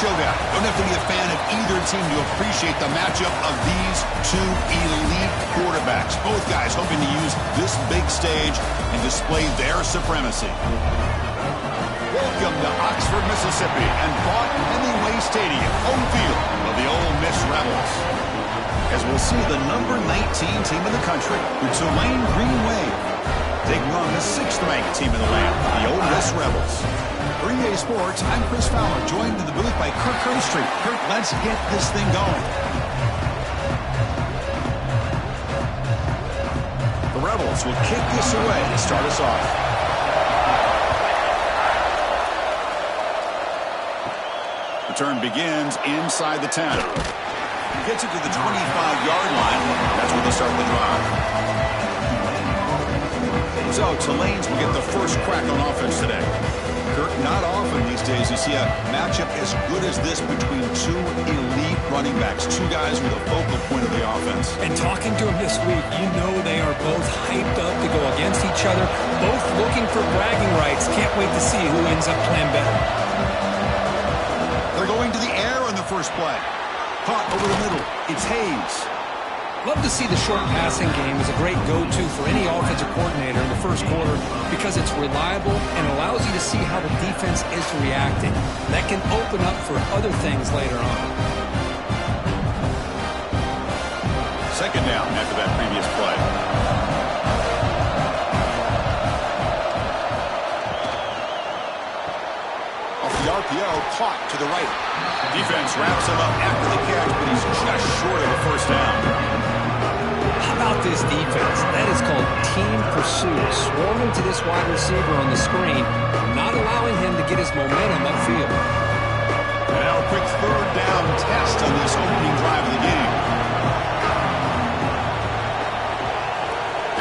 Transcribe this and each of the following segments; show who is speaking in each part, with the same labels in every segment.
Speaker 1: showdown. Don't have to be a fan of either team to appreciate the matchup of these two elite quarterbacks. Both guys hoping to use this big stage and display their supremacy. Welcome to Oxford, Mississippi, and Vaught-Hemingway Stadium, home field of the Ole Miss Rebels. As we'll see the number 19 team in the country, the Tulane Green Wave, taking on the 6th-ranked team in the land, the Ole Miss Rebels. For EA Sports, I'm Chris Fowler, joined in the booth by Kirk Street. Kirk, let's get this thing going. The Rebels will kick this away to start us off. Return begins inside the 10. Gets it to the 25-yard line. That's where they start the drive. So Tulane's will get the first crack on offense today. Kirk, not often these days you see a matchup as good as this between two elite running backs, two guys with a focal point of the offense.
Speaker 2: And talking to them this week, you know they are both hyped up to go against each other, both looking for bragging rights. Can't wait to see who ends up playing better.
Speaker 1: They're going to the air on the first play. Caught over the middle. It's Hayes.
Speaker 2: Love to see the short passing game as a great go-to for any offensive coordinator in the first quarter because it's reliable and allows you to see how the defense is reacting. That can open up for other things later on.
Speaker 1: Second down after that previous play. Off the RPO, caught to the right. Defense wraps him up after the catch, but he's just short of a first down.
Speaker 2: How about this defense? That is called team pursuit. Swarming to this wide receiver on the screen, not allowing him to get his momentum upfield.
Speaker 1: And now a quick third down test on this opening drive of the game.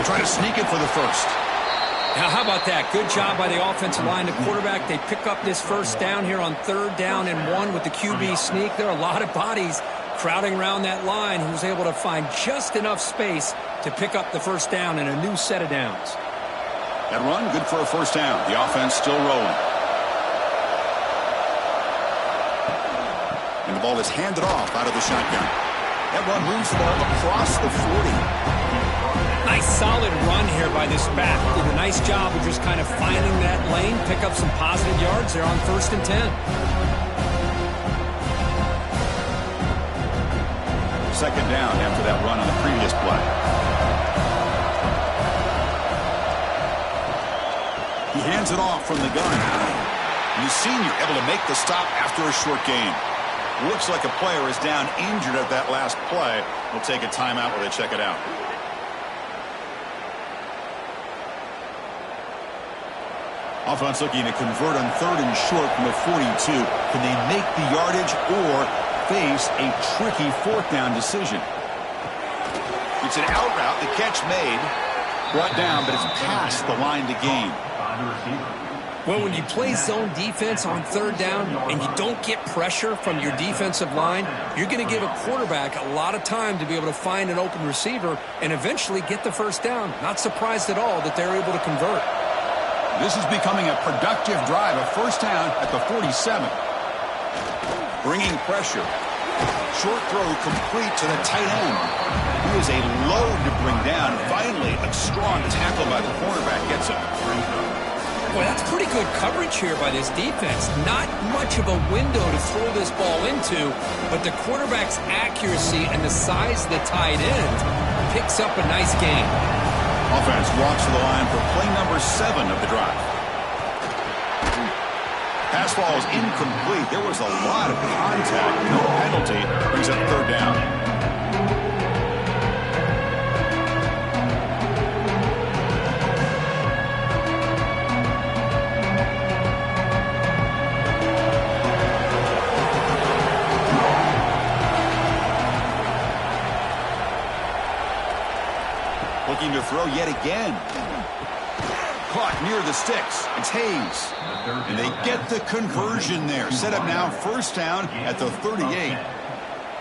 Speaker 1: They try to sneak it for the first.
Speaker 2: Now, how about that? Good job by the offensive line. The quarterback, they pick up this first down here on 3rd down and 1 with the QB sneak. There are a lot of bodies crowding around that line who's able to find just enough space to pick up the first down in a new set of downs.
Speaker 1: That run, good for a first down. The offense still rolling. And the ball is handed off out of the shotgun. That run moves the ball across the 40.
Speaker 2: Nice solid run here by this back. Did a nice job of just kind of finding that lane, pick up some positive yards there on 1st and 10.
Speaker 1: Second down after that run on the previous play. He hands it off from the gun. And the senior able to make the stop after a short gain. Looks like a player is down injured at that last play. We'll take a timeout while they check it out. Offense looking to convert on 3rd and short from the 42. Can they make the yardage or face a tricky 4th down decision? It's an out route. The catch made. Brought down, but it's past the line to gain.
Speaker 2: Well, when you play zone defense on 3rd down and you don't get pressure from your defensive line, you're going to give a quarterback a lot of time to be able to find an open receiver and eventually get the first down. Not surprised at all that they're able to convert.
Speaker 1: This is becoming a productive drive. A first down at the 47. Bringing pressure. Short throw complete to the tight end. He is a load to bring down. Finally, a strong tackle by the cornerback gets him.
Speaker 2: Well, that's pretty good coverage here by this defense. Not much of a window to throw this ball into, but the quarterback's accuracy and the size of the tight end picks up a nice gain.
Speaker 1: Offense walks to the line for play number 7 of the drive. Pass ball is incomplete. There was a lot of contact. No penalty. Brings up 3rd down. Looking to throw yet again. Caught near the sticks. It's Hayes. And they get the conversion there. Set up now 1st down at the 38.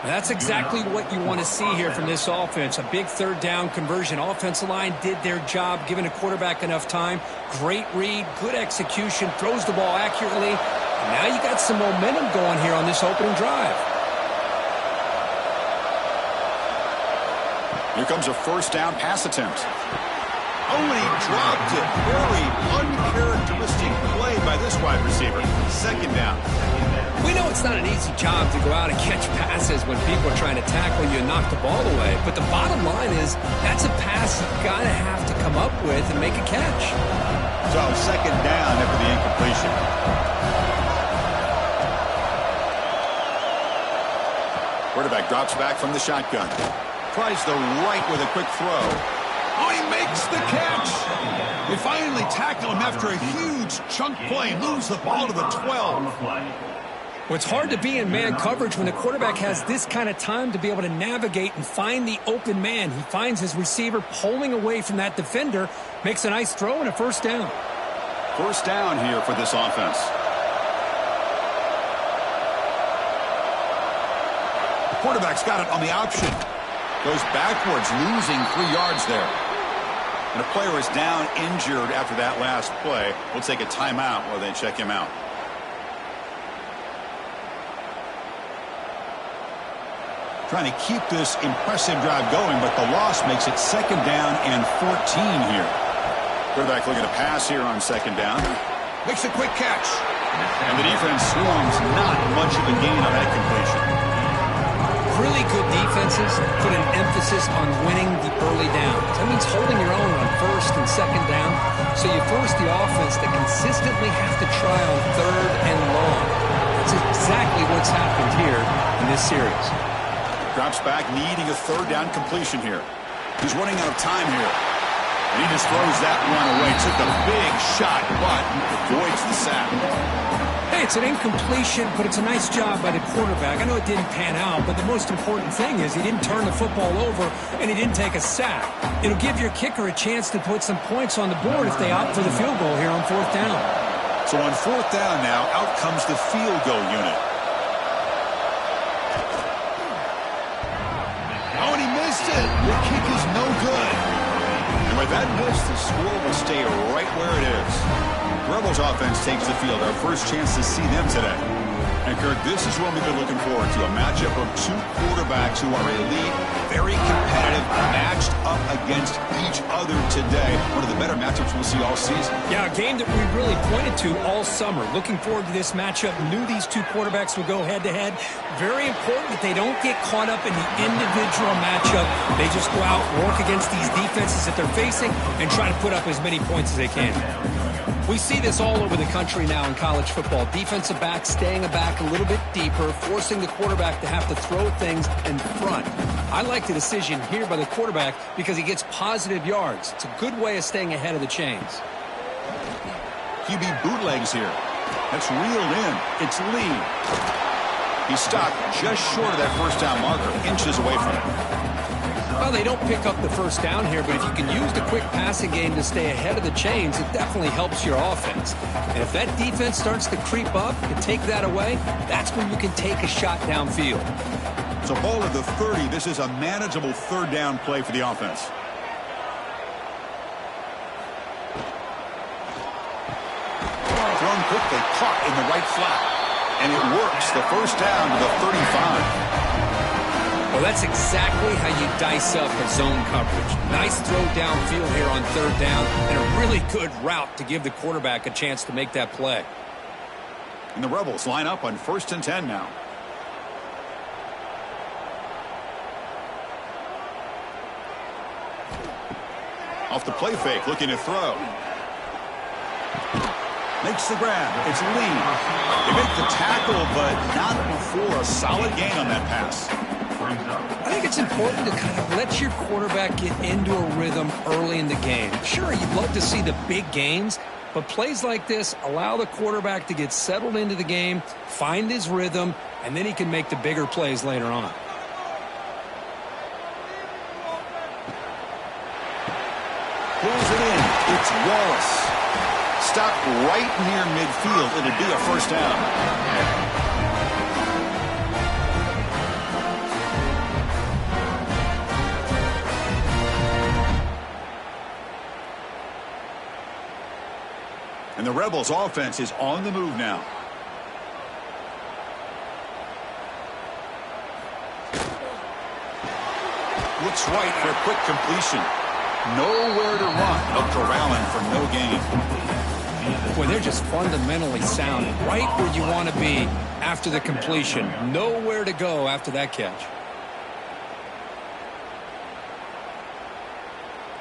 Speaker 2: That's exactly what you want to see here from this offense. A big 3rd down conversion. Offensive line did their job, giving a quarterback enough time. Great read, good execution, throws the ball accurately, Now you got some momentum going here on this opening drive.
Speaker 1: Here comes a first down pass attempt. Oh, and he dropped it. Very uncharacteristic play by this wide receiver. Second down.
Speaker 2: We know it's not an easy job to go out and catch passes when people are trying to tackle you and knock the ball away. But the bottom line is that's a pass you've got to have to come up with and make a catch.
Speaker 1: So second down after the incompletion. Quarterback drops back from the shotgun. Tries the right with a quick throw. Oh, he makes the catch. They finally tackle him after a huge chunk play. Moves the ball to the 12.
Speaker 2: Well, it's hard to be in man coverage when the quarterback has this kind of time to be able to navigate and find the open man. He finds his receiver pulling away from that defender, makes a nice throw and a first down.
Speaker 1: First down here for this offense. The quarterback's got it on the option. Goes backwards, losing 3 yards there. And a player is down injured after that last play. We'll take a timeout while they check him out. Trying to keep this impressive drive going, but the loss makes it second down and 14 here. Quarterback looking to pass here on second down. Makes a quick catch. And the defense swarms, not much of a gain on that completion.
Speaker 2: Really good defenses put an emphasis on winning the early downs. That means holding your own on first and second down, so you force the offense to consistently have to try on third and long. That's exactly what's happened here in this series.
Speaker 1: Drops back, needing a third down completion here. He's running out of time here. And he just throws that one away. Took a big shot, but avoids the sack.
Speaker 2: Hey, it's an incompletion, but it's a nice job by the quarterback. I know it didn't pan out, but the most important thing is he didn't turn the football over and he didn't take a sack. It'll give your kicker a chance to put some points on the board if they opt for the field goal here on fourth down.
Speaker 1: So on fourth down now, out comes the field goal unit. Oh, and he missed it. The kick is no good. And with that miss, the score will stay right where it is. The Rebels offense takes the field. Our first chance to see them today. And, Kirk, this is what we've been looking forward to, a matchup of two quarterbacks who are elite, very competitive, matched up against each other today. One of the better matchups we'll see all season.
Speaker 2: Yeah, a game that we really pointed to all summer. Looking forward to this matchup. Knew these two quarterbacks would go head-to-head. Very important that they don't get caught up in the individual matchup. They just go out, work against these defenses that they're facing, and try to put up as many points as they can. We see this all over the country now in college football. Defensive backs staying back a little bit deeper, forcing the quarterback to have to throw things in front. I like the decision here by the quarterback because he gets positive yards. It's a good way of staying ahead of the chains.
Speaker 1: QB bootlegs here. That's reeled in. It's Lee. He stopped just short of that first down marker, inches away from it.
Speaker 2: Well, they don't pick up the first down here, but if you can use the quick passing game to stay ahead of the chains, it definitely helps your offense. And if that defense starts to creep up and take that away, that's when you can take a shot downfield.
Speaker 1: So ball at the 30. This is a manageable third down play for the offense. Thrown quickly, caught in the right flat. And it works. The first down to the 35.
Speaker 2: Well, that's exactly how you dice up a zone coverage. Nice throw downfield here on third down, and a really good route to give the quarterback a chance to make that play.
Speaker 1: And the Rebels line up on 1st and 10 now. Off the play fake, looking to throw. Makes the grab. It's Lee. They make the tackle, but not before a solid gain on that pass.
Speaker 2: I think it's important to kind of let your quarterback get into a rhythm early in the game. Sure, you'd love to see the big gains, but plays like this allow the quarterback to get settled into the game, find his rhythm, and then he can make the bigger plays later on.
Speaker 1: Pulls it in. It's Wallace. Stopped right near midfield. It'd be a first down. And the Rebels offense is on the move now. looks right for a quick completion. Nowhere to run, but corralling for no gain.
Speaker 2: Boy, they're just fundamentally sound, right where you want to be after the completion. Nowhere to go after that catch.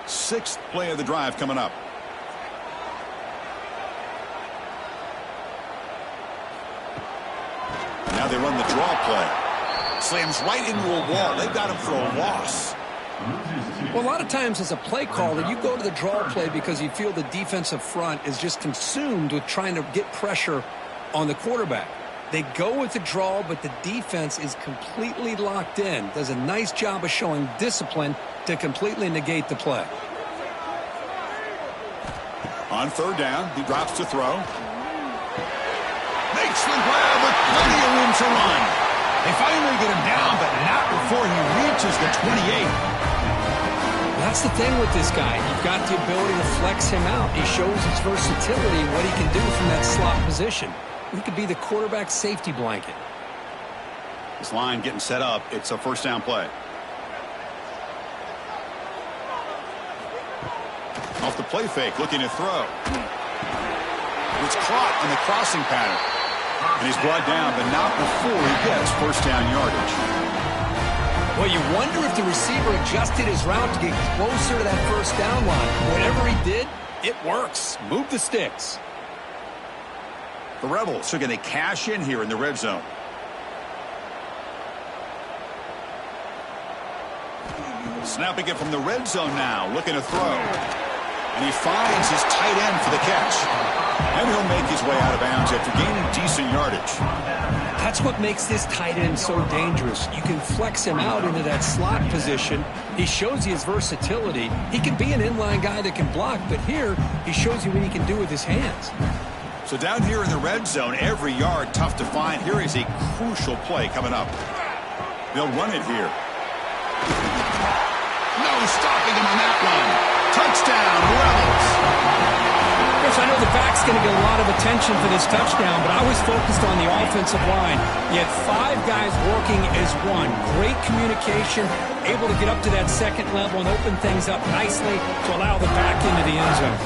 Speaker 1: Sixth play of the drive coming up. Now they run the draw play. Slams right into a wall. They've got him for a loss.
Speaker 2: Well, a lot of times as a play caller, you go to the draw play because you feel the defensive front is just consumed with trying to get pressure on the quarterback. They go with the draw, but the defense is completely locked in. Does a nice job of showing discipline to completely negate the play.
Speaker 1: On third down, he drops to throw. Makes the grab with plenty of room to run. They finally get him down, but not before he reaches the 28.
Speaker 2: That's the thing with this guy. You've got the ability to flex him out. He shows his versatility, what he can do from that slot position. He could be the quarterback safety blanket.
Speaker 1: This line getting set up. It's a first down play. Off the play fake, looking to throw. It's caught on the crossing pattern. And he's brought down, but not before he gets first down yardage.
Speaker 2: Well, you wonder if the receiver adjusted his route to get closer to that first down line. Whatever he did, it works. Move the sticks.
Speaker 1: The Rebels are going to cash in here in the red zone. Snapping it from the red zone now, looking to throw. And he finds his tight end for the catch. And he'll make his way out of bounds after gaining decent yardage.
Speaker 2: That's what makes this tight end so dangerous. You can flex him out into that slot position. He shows you his versatility. He can be an inline guy that can block, but here he shows you what he can do with his hands.
Speaker 1: So down here in the red zone, every yard tough to find. Here is a crucial play coming up. They'll run it here. No stopping him on that one. Touchdown, Rebels.
Speaker 2: Of course, I know the back's going to get a lot of attention for this touchdown, but I was focused on the offensive line. You had 5 guys working as one. Great communication, able to get up to that second level and open things up nicely to allow the back into the end zone.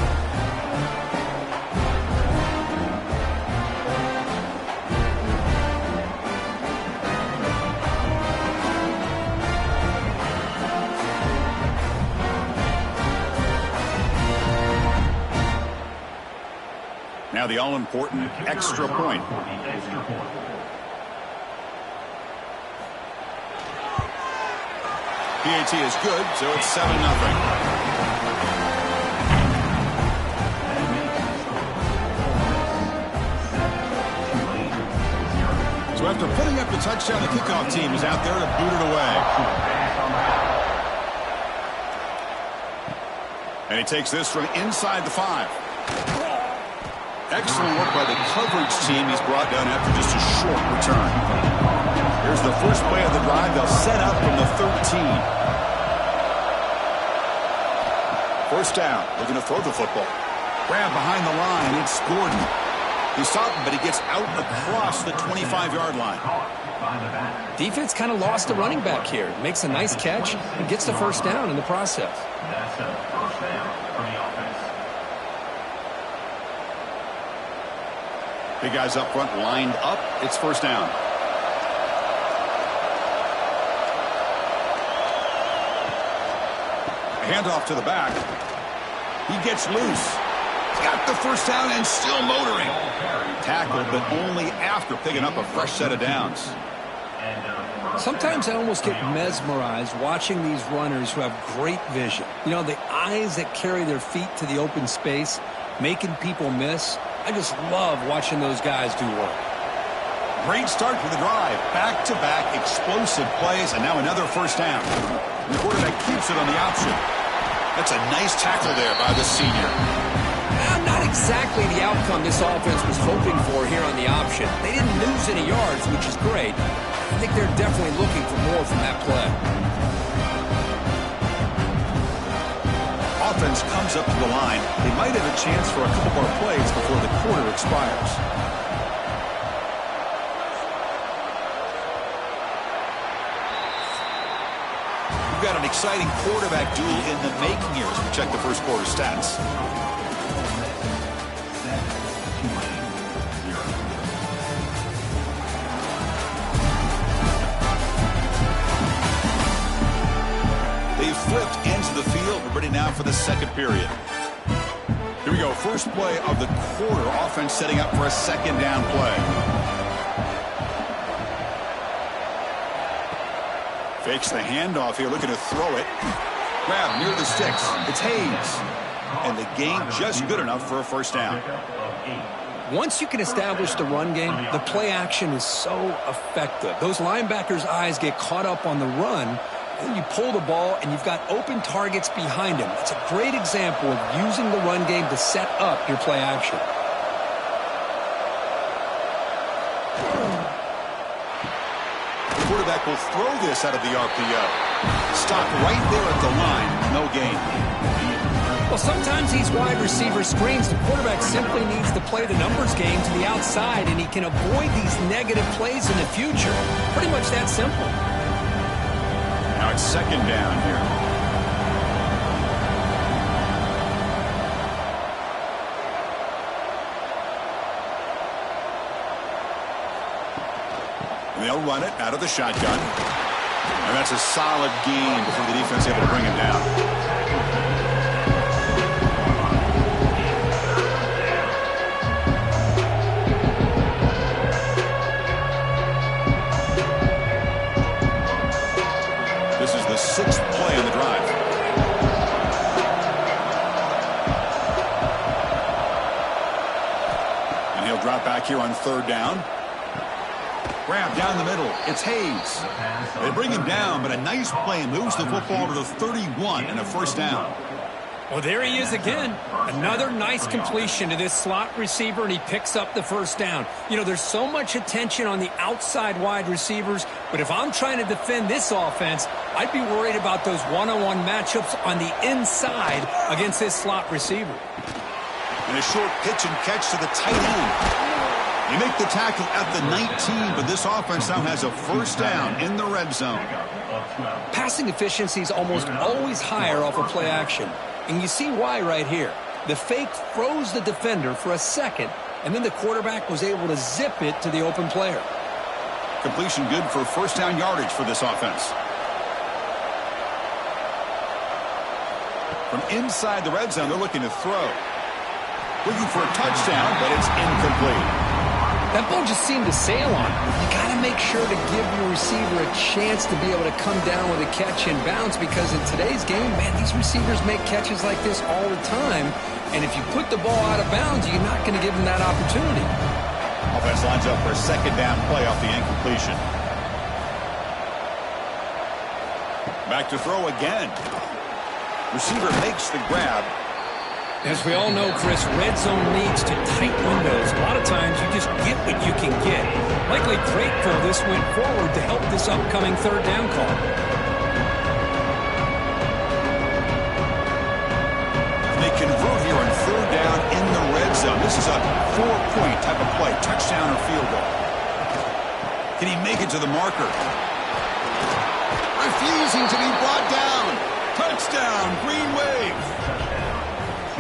Speaker 1: Now the all-important extra point. PAT is good, so it's 7-0. So after putting up the touchdown, the kickoff team is out there to boot it away. And he takes this from inside the 5. Excellent work by the coverage team. He's brought down after just a short return. Here's the first play of the drive. They'll set up from the 13. First down. Looking to throw the football. Grab behind the line. It's Gordon. He's stopped, but he gets out across the 25-yard line.
Speaker 2: Defense kind of lost a running back here. Makes a nice catch and gets the first down in the process.
Speaker 3: That's a first down for the offense.
Speaker 1: Big guys up front lined up. It's first down. A handoff to the back. He gets loose. Got the first down and still motoring. Tackled, but only after picking up a fresh set of downs.
Speaker 2: Sometimes I almost get mesmerized watching these runners who have great vision. You know, the eyes that carry their feet to the open space, making people miss. I just love watching those guys do work.
Speaker 1: Great start to the drive. Back-to-back explosive plays, and now another first down. The quarterback keeps it on the option. That's a nice tackle there by the senior.
Speaker 2: Not exactly the outcome this offense was hoping for here on the option. They didn't lose any yards, which is great. I think they're definitely looking for more from that play.
Speaker 1: Offense comes up to the line. They might have a chance for a couple more plays before the quarter expires. We've got an exciting quarterback duel in the making here as we check the first quarter stats. They've flipped ends of the field. We're ready now for the second period. Here we go. First play of the quarter. Offense setting up for a second down play. Fakes the handoff here, looking to throw it. Grab near the sticks. It's Hayes. And the gain just good enough for a first down.
Speaker 2: Once you can establish the run game, the play action is so effective. Those linebackers' eyes get caught up on the run, and you pull the ball, and you've got open targets behind him. It's a great example of using the run game to set up your play action.
Speaker 1: Quarterback will throw this out of the RPO. Stop right there at the line. No gain.
Speaker 2: Well, sometimes these wide receiver screens, the quarterback simply needs to play the numbers game to the outside, and he can avoid these negative plays in the future. Pretty much that simple.
Speaker 1: Now it's second down here. They'll run it out of the shotgun. And that's a solid gain before the defense able to bring him down. This is the sixth play on the drive. And he'll drop back here on third down. Grab down the middle. It's Hayes. They bring him down, but a nice play moves the football to the 31 and a first down.
Speaker 2: Well, there he is again. Another nice completion to this slot receiver, and he picks up the first down. You know, there's so much attention on the outside wide receivers, but if I'm trying to defend this offense, I'd be worried about those one-on-one matchups on the inside against this slot receiver.
Speaker 1: And a short pitch and catch to the tight end. They make the tackle at the 19, but this offense now has a first down in the red zone.
Speaker 2: Passing efficiency is almost always higher off of play action. And you see why right here. The fake froze the defender for a second, and then the quarterback was able to zip it to the open player.
Speaker 1: Completion good for first down yardage for this offense. From inside the red zone, they're looking to throw. Looking for a touchdown, but it's incomplete.
Speaker 2: That ball just seemed to sail on him. You got to make sure to give your receiver a chance to be able to come down with a catch and bounce, because in today's game, man, these receivers make catches like this all the time. And if you put the ball out of bounds, you're not going to give them that opportunity.
Speaker 1: Offense lines up for a second down play off the incompletion. Back to throw again. Receiver makes the grab.
Speaker 2: As we all know, Chris, red zone leads to tight windows. A lot of times you just get what you can get. Likely grateful this went forward to help this upcoming third down call.
Speaker 1: They convert here on third down in the red zone. This is a 4-point type of play, touchdown or field goal. Can he make it to the marker? Refusing to be brought down. Touchdown, Green Wave.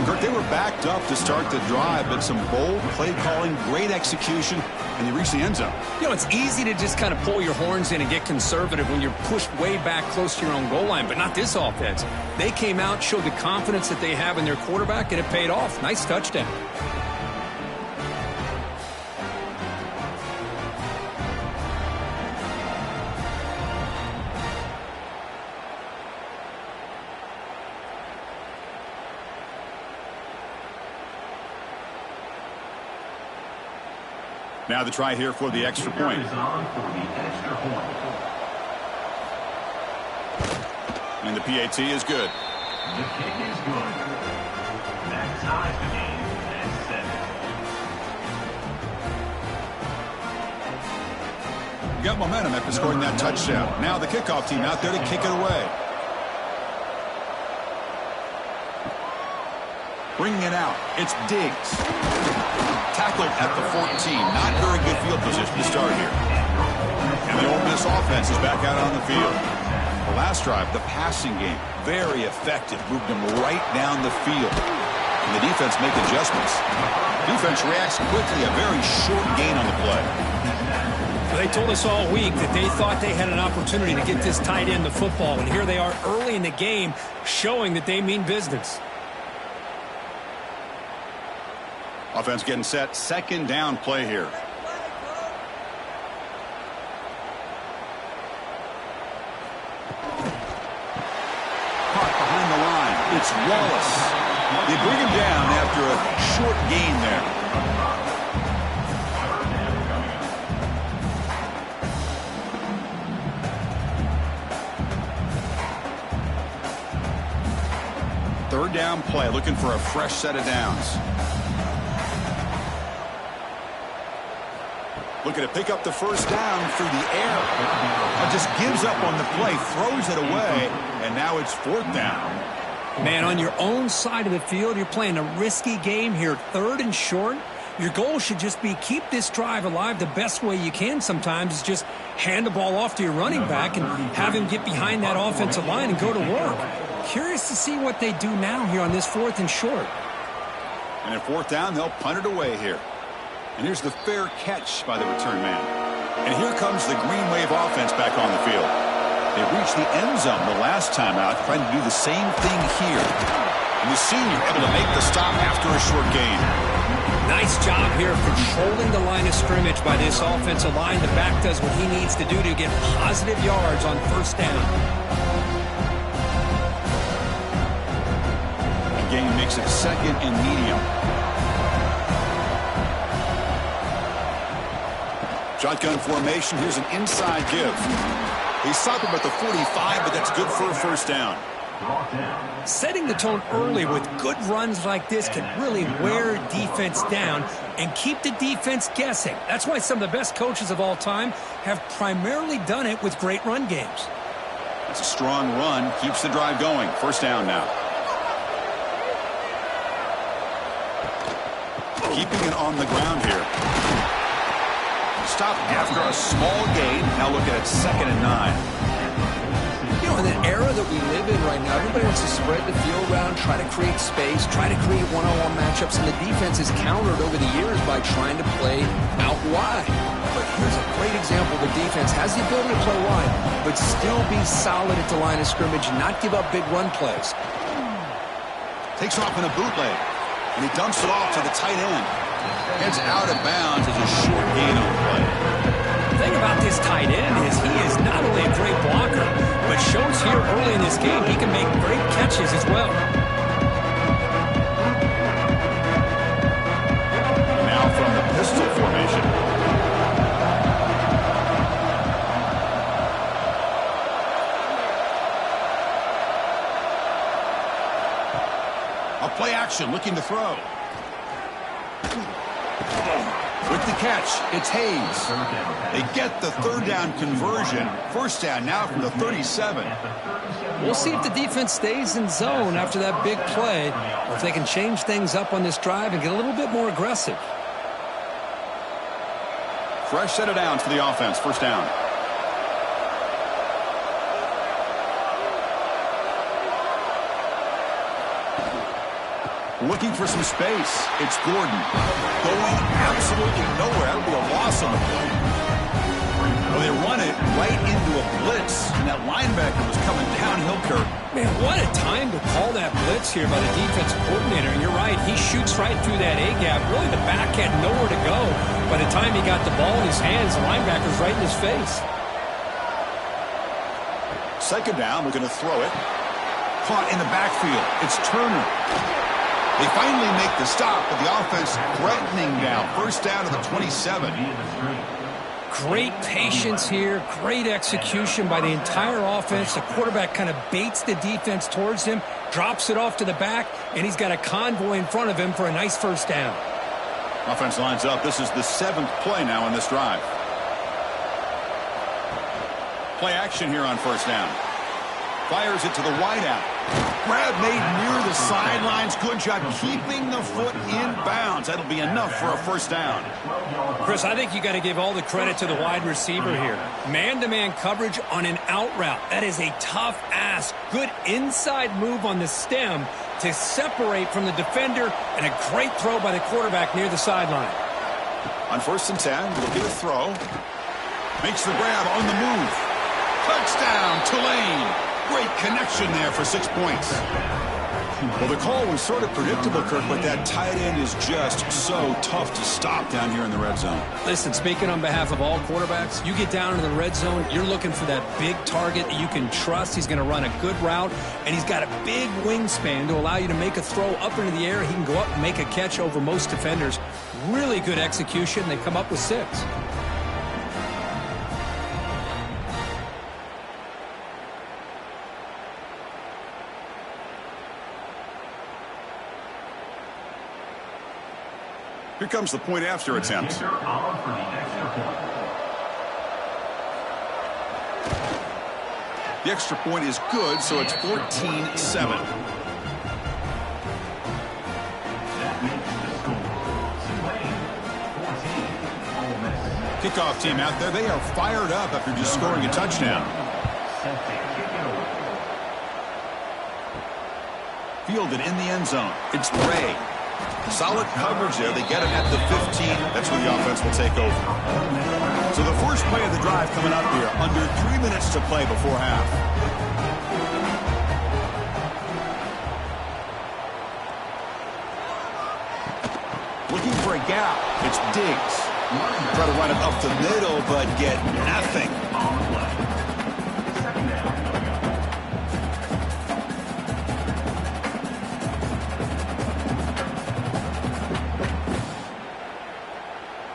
Speaker 1: Kirk, they were backed up to start the drive, but some bold play calling, great execution, and they reached the end zone.
Speaker 2: You know, it's easy to just kind of pull your horns in and get conservative when you're pushed way back close to your own goal line, but not this offense. They came out, showed the confidence that they have in their quarterback, and it paid off. Nice touchdown.
Speaker 1: Now the try here for the extra point. And the PAT is good.
Speaker 3: The kick is good. That ties the game at 7.
Speaker 1: You got momentum after scoring that touchdown. Now the kickoff team out there to kick it away. Bringing it out. It's Diggs. Tackled at the 14. Not very good field position to start here. And the Ole Miss offense is back out on the field. The last drive, the passing game, very effective. Moved them right down the field. And the defense make adjustments. Defense reacts quickly. A very short gain on the play.
Speaker 2: They told us all week that they thought they had an opportunity to get this tight end the football, and here they are early in the game showing that they mean business.
Speaker 1: Offense getting set. Second down play here. Caught behind the line. It's Wallace. They bring him down after a short gain there. Third down play, looking for a fresh set of downs. Looking to pick up the first down through the air. Just gives up on the play, throws it away, and now it's fourth down.
Speaker 2: Man, on your own side of the field, you're playing a risky game here, third and short. Your goal should just be keep this drive alive the best way you can sometimes is just hand the ball off to your running back and have him get behind that offensive line and go to work. Curious to see what they do now here on this fourth and short.
Speaker 1: And at fourth down, they'll punt it away here. And here's the fair catch by the return man. And here comes the Green Wave offense back on the field. They reached the end zone the last time out, trying to do the same thing here. And the senior able to make the stop after a short gain.
Speaker 2: Nice job here of controlling the line of scrimmage by this offensive line. The back does what he needs to do to get positive yards on first down.
Speaker 1: The game makes it second and medium. Shotgun formation. Here's an inside give. He stopped him at the 45, but that's good for a first down.
Speaker 2: Setting the tone early with good runs like this can really wear defense down and keep the defense guessing. That's why some of the best coaches of all time have primarily done it with great run games.
Speaker 1: That's a strong run. Keeps the drive going. First down now. Keeping it on the ground here. Stopped after a small gain. Now looking at second and 9.
Speaker 2: You know, in the era that we live in right now, everybody wants to spread the field around, try to create space, try to create one-on-one matchups, and the defense is countered over the years by trying to play out wide. But here's a great example. The defense has the ability to play wide, but still be solid at the line of scrimmage and not give up big run plays.
Speaker 1: Takes off in a bootleg, and he dumps it off to the tight end. Heads out of bounds as a short gain on the play.
Speaker 2: The thing about this tight end is he is not only a great blocker, but shows here early in this game he can make great catches as well.
Speaker 1: Now from the pistol formation. A play action looking to throw. With the catch, it's Hayes. They get the third down conversion. First down now from the 37.
Speaker 2: We'll see if the defense stays in zone after that big play, or if they can change things up on this drive and get a little bit more aggressive.
Speaker 1: Fresh set of downs for the offense. First down. Looking for some space. It's Gordon. Going absolutely nowhere. That would be a loss on the play. Well, they run it right into a blitz, and that linebacker was coming downhill curve.
Speaker 2: Man, what a time to call that blitz here by the defensive coordinator. And you're right, he shoots right through that A-gap. Really, the back had nowhere to go. By the time he got the ball in his hands, the linebacker's right in his face.
Speaker 1: Second down, we're going to throw it. Caught in the backfield. It's Turner. They finally make the stop, but the offense threatening now. First down to the 27.
Speaker 2: Great patience here. Great execution by the entire offense. The quarterback kind of baits the defense towards him, drops it off to the back, and he's got a convoy in front of him for a nice first down.
Speaker 1: Offense lines up. This is the 7th play now in this drive. Play action here on first down. Fires it to the wideout. Grab made near the sidelines. Good job keeping the foot in bounds. That'll be enough for a first down.
Speaker 2: Chris, I think you got to give all the credit to the wide receiver here. Man-to-man coverage on an out route. That is a tough ask. Good inside move on the stem to separate from the defender, and a great throw by the quarterback near the sideline.
Speaker 1: On 1st and 10, look at the throw. Makes the grab on the move. Touchdown, Tulane. Great connection there for 6 points. Well, the call was sort of predictable, Kirk, but that tight end is just so tough to stop down here in the red zone.
Speaker 2: Listen, speaking on behalf of all quarterbacks, you get down in the red zone, you're looking for that big target that you can trust. He's going to run a good route, and he's got a big wingspan to allow you to make a throw up into the air. He can go up and make a catch over most defenders. Really good execution. They come up with 6.
Speaker 1: Here comes the point after attempt. The extra point is good, so it's 14-7. Kickoff team out there. They are fired up after just scoring a touchdown. Fielded in the end zone. It's Ray. Solid coverage there. They get him at the 15. That's where the offense will take over. So the first play of the drive coming up here. Under 3 minutes to play before half. Looking for a gap. It's Diggs. Try to run it up the middle, but get nothing.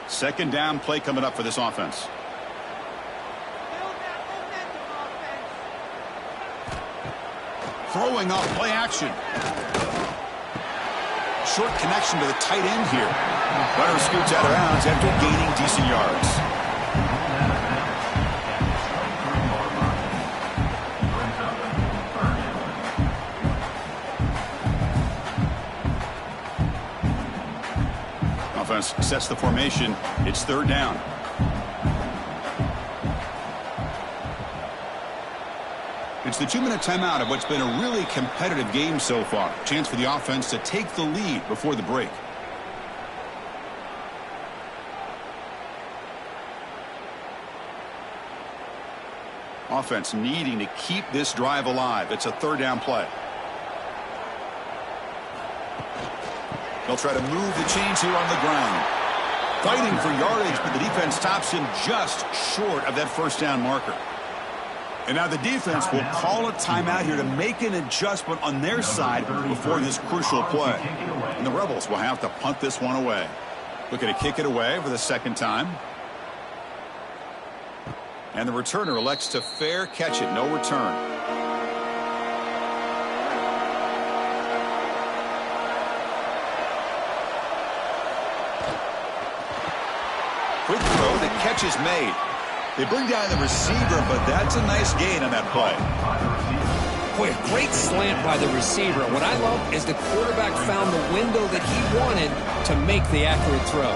Speaker 1: Second down play coming up for this offense. Throwing off play action. Short connection to the tight end here. Runner scoots out of bounds after gaining decent yards. Offense sets the formation. It's 3rd down. It's the 2-minute timeout of what's been a really competitive game so far. Chance for the offense to take the lead before the break. Offense needing to keep this drive alive. It's a 3rd down play. They'll try to move the chains here on the ground. Fighting for yardage, but the defense stops him just short of that 1st down marker. And now the defense will call a timeout here to make an adjustment on their side before this crucial play. And the Rebels will have to punt this one away. Looking to kick it away for the 2nd time. And the returner elects to fair catch it. No return. Quick throw, the catch is made. They bring down the receiver, but that's a nice gain on that play.
Speaker 2: Boy, a great slant by the receiver. What I love is the quarterback found the window that he wanted to make the accurate throw.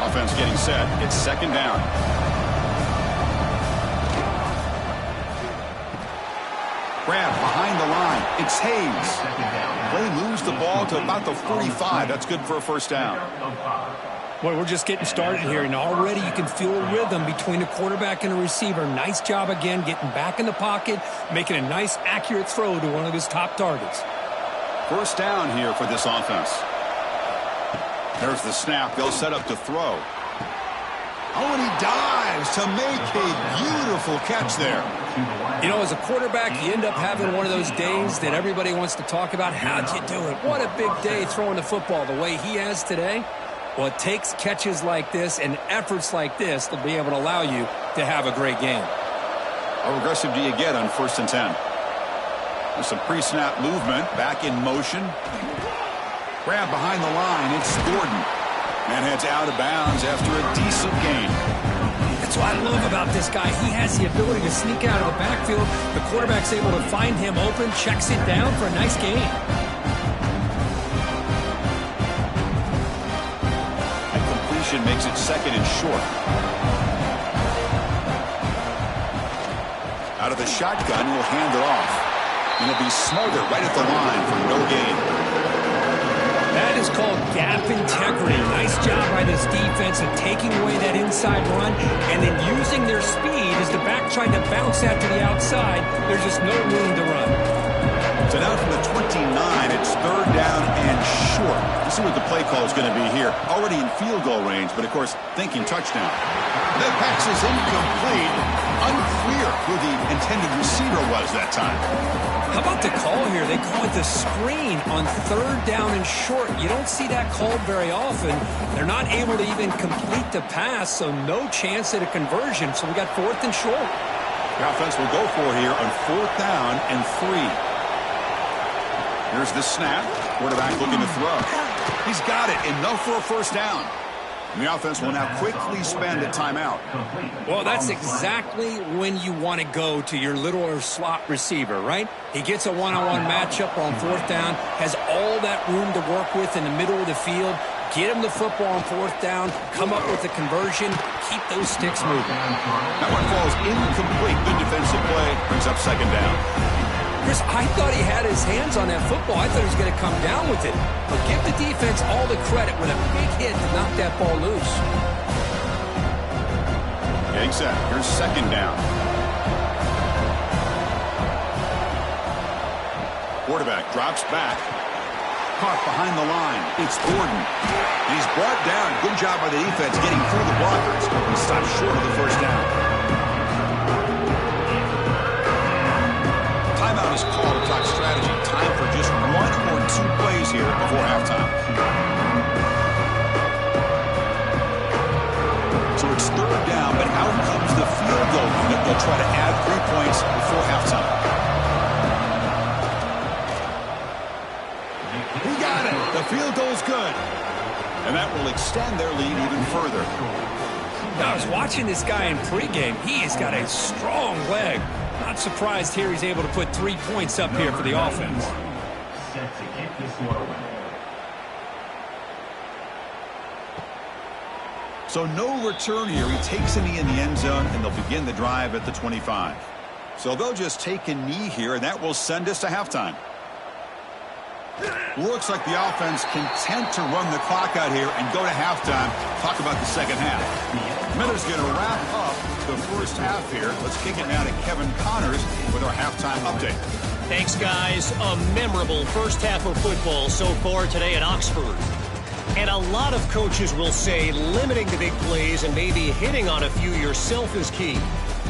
Speaker 1: Offense getting set. It's 2nd down. Grab behind the line. It's Hayes. Play moves the ball to about the 45. That's good for a 1st down.
Speaker 2: Boy, we're just getting started here, and already you can feel a rhythm between a quarterback and a receiver. Nice job again getting back in the pocket, making a nice, accurate throw to one of his top targets.
Speaker 1: 1st down here for this offense. There's the snap. They'll set up to throw. Oh, and he dives to make a beautiful catch there.
Speaker 2: You know, as a quarterback, you end up having one of those days that everybody wants to talk about. How'd you do it? What a big day throwing the football the way he has today. Well, it takes catches like this and efforts like this to be able to allow you to have a great game.
Speaker 1: How aggressive do you get on 1st and 10? There's some pre-snap movement. Back in motion. Grab behind the line. It's Gordon. And heads out of bounds after a decent gain.
Speaker 2: It's That's what I love about this guy. He has the ability to sneak out of the backfield. The quarterback's able to find him open, checks it down for a nice gain.
Speaker 1: And completion makes it 2nd and short. Out of the shotgun, he'll hand it off. And he'll be smothered right at the line for no gain.
Speaker 2: That is called gap integrity. Nice job by this defense of taking away that inside run and then using their speed as the back trying to bounce that to the outside. There's just no room to run.
Speaker 1: So now from the 29, it's 3rd down and short. Let's see what the play call is going to be here. Already in field goal range, but of course thinking touchdown. The pass is incomplete. Unclear who the intended receiver was that time.
Speaker 2: How about the call here? They call it the screen on 3rd down and short. You don't see that called very often. They're not able to even complete the pass, so no chance at a conversion. So we got 4th and short.
Speaker 1: The offense will go for here on 4th down and 3. Here's the snap. Quarterback looking to throw. He's got it. Enough for a 1st down. And the offense will now quickly spend a timeout.
Speaker 2: Well, that's exactly when you want to go to your little or slot receiver, right? He gets a one-on-one matchup on 4th down, has all that room to work with in the middle of the field. Get him the football on 4th down, come up with a conversion, keep those sticks moving.
Speaker 1: That one falls incomplete. Good defensive play. Brings up 2nd down.
Speaker 2: Chris, I thought he had his hands on that football. I thought he was going to come down with it. But give the defense all the credit with a big hit to knock that ball loose.
Speaker 1: Getting set. Here's 2nd down. Quarterback drops back. Caught behind the line. It's Gordon. He's brought down. Good job by the defense getting through the blockers. He stopped short of the 1st down. Timeout is called to talk strategy. Time for just 1 or 2 plays here before halftime. So it's 3rd down, but out comes the field goal unit. They'll try to add 3 points before halftime. He got it. The field goal's good. And that will extend their lead even further.
Speaker 2: I was watching this guy in pregame. He has got a strong leg. Not surprised here he's able to put 3 points up here for the offense.
Speaker 3: Set to kick this one away.
Speaker 1: So no return here. He takes a knee in the end zone, and they'll begin the drive at the 25. So they'll just take a knee here, and that will send us to halftime. Looks like the offense content to run the clock out here and go to halftime. Talk about the 2nd half. Miller's going to wrap up the 1st half here. Let's kick it now to Kevin Connors with our halftime update.
Speaker 4: Thanks, guys. A memorable 1st half of football so far today at Oxford. And a lot of coaches will say limiting the big plays and maybe hitting on a few yourself is key.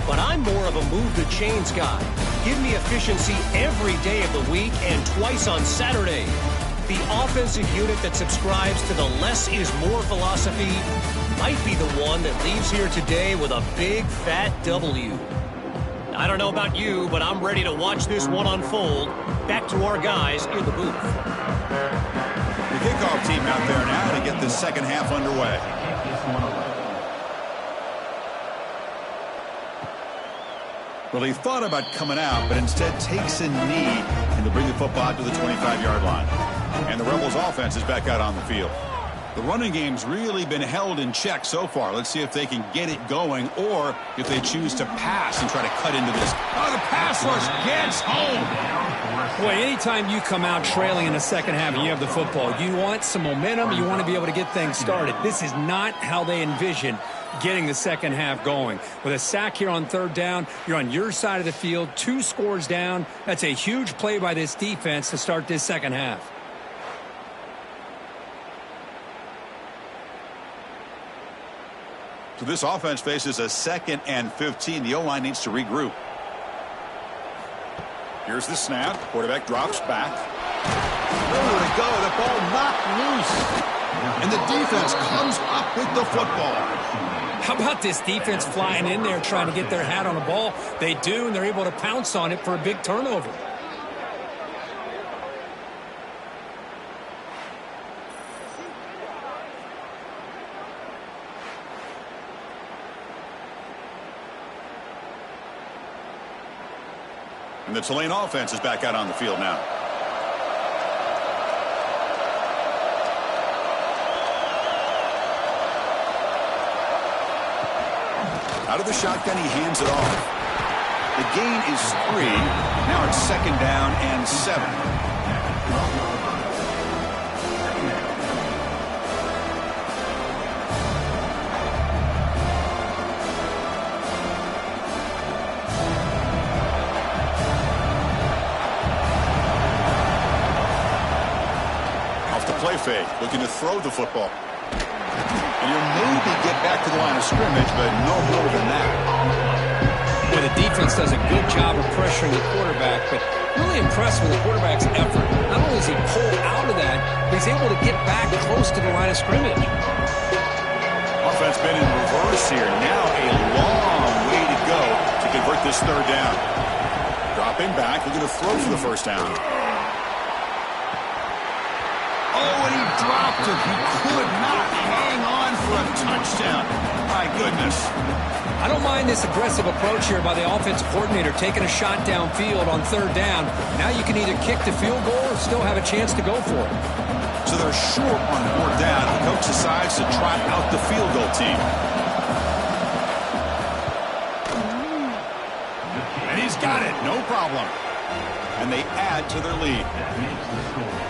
Speaker 4: But I'm more of a move the chains guy. Give me efficiency every day of the week and twice on Saturday. The offensive unit that subscribes to the less is more philosophy might be the one that leaves here today with a big fat W. I don't know about you, but I'm ready to watch this one unfold. Back to our guys in the booth.
Speaker 1: The kickoff team out there now to get the 2nd half underway. Well, he thought about coming out, but instead takes a knee and to bring the football out to the 25-yard line. And the Rebels offense is back out on the field. The running game's really been held in check so far. Let's see if they can get it going or if they choose to pass and try to cut into this. Oh, the pass rush gets home.
Speaker 2: Boy, anytime you come out trailing in the 2nd half and you have the football, you want some momentum. You want to be able to get things started. This is not how they envision getting the 2nd half going. With a sack here on 3rd down, you're on your side of the field, 2 scores down. That's a huge play by this defense to start this 2nd half.
Speaker 1: So this offense faces a 2nd and 15. The O-line needs to regroup. Here's the snap. Quarterback drops back. Nowhere to go. The ball knocked loose. And the defense comes up with the football.
Speaker 2: How about this defense flying in there trying to get their hat on the ball? They do, and they're able to pounce on it for a big turnover.
Speaker 1: And the Tulane offense is back out on the field now. Out of the shotgun, he hands it off. The gain is 3. Now it's 2nd down and 7. Play fake, looking to throw the football. And he'll maybe get back to the line of scrimmage, but no more than that.
Speaker 2: Well, the defense does a good job of pressuring the quarterback, but really impressed with the quarterback's effort. Not only does he pull out of that, but he's able to get back close to the line of scrimmage.
Speaker 1: Offense been in reverse here. Now a long way to go to convert this 3rd down. Dropping back, looking to throw for the 1st down. Oh, and he dropped it. He could not hang on for a touchdown. My goodness.
Speaker 2: I don't mind this aggressive approach here by the offensive coordinator, taking a shot downfield on 3rd down. Now you can either kick the field goal or still have a chance to go for it.
Speaker 1: So they're short on 4th down. The coach decides to trot out the field goal team. And he's got it. No problem. And they add to their lead.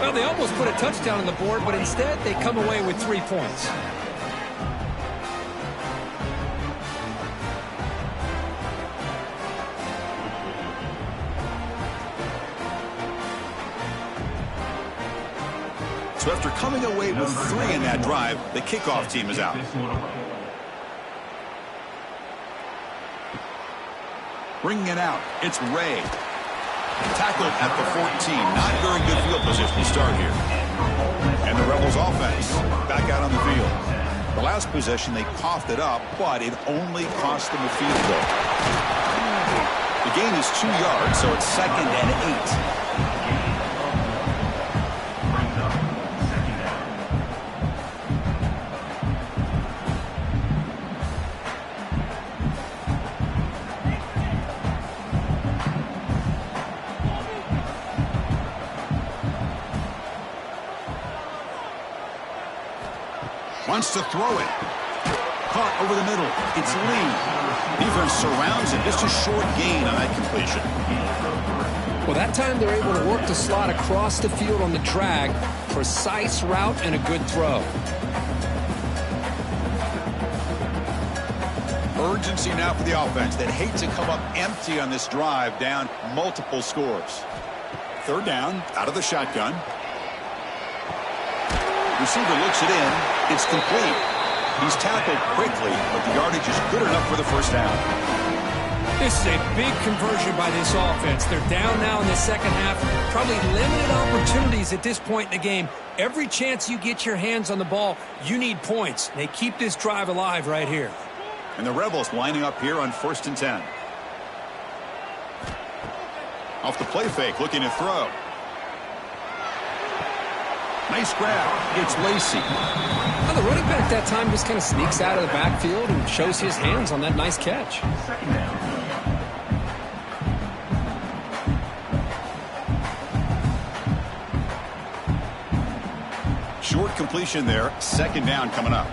Speaker 2: Well, they almost put a touchdown on the board, but instead they come away with 3 points.
Speaker 1: So after coming away with 3 in that drive, the kickoff team is out. Bringing it out, it's Ray. Tackled at the 14. Not very good field position to start here. And the Rebels offense back out on the field. The last possession, they coughed it up, but it only cost them a field goal. The gain is 2 yards, so it's 2nd and 8. Wants to throw it. Caught over the middle. It's Lee. Defense surrounds him. Just a short gain on that completion.
Speaker 2: Well, that time they're able to work the slot across the field on the drag. Precise route and a good throw.
Speaker 1: Urgency now for the offense. They'd hate to come up empty on this drive, down multiple scores. 3rd down, out of the shotgun. Receiver looks it in. It's complete. He's tackled quickly, but the yardage is good enough for the 1st down.
Speaker 2: This is a big conversion by this offense. They're down now in the 2nd half. Probably limited opportunities at this point in the game. Every chance you get your hands on the ball, you need points. They keep this drive alive right here.
Speaker 1: And the Rebels lining up here on 1st and 10. Off the play fake, looking to throw. Nice grab. It's Lacey.
Speaker 2: Well, the running back that time just kind of sneaks out of the backfield and shows his hands on that nice catch.
Speaker 1: Short completion there. 2nd down coming up.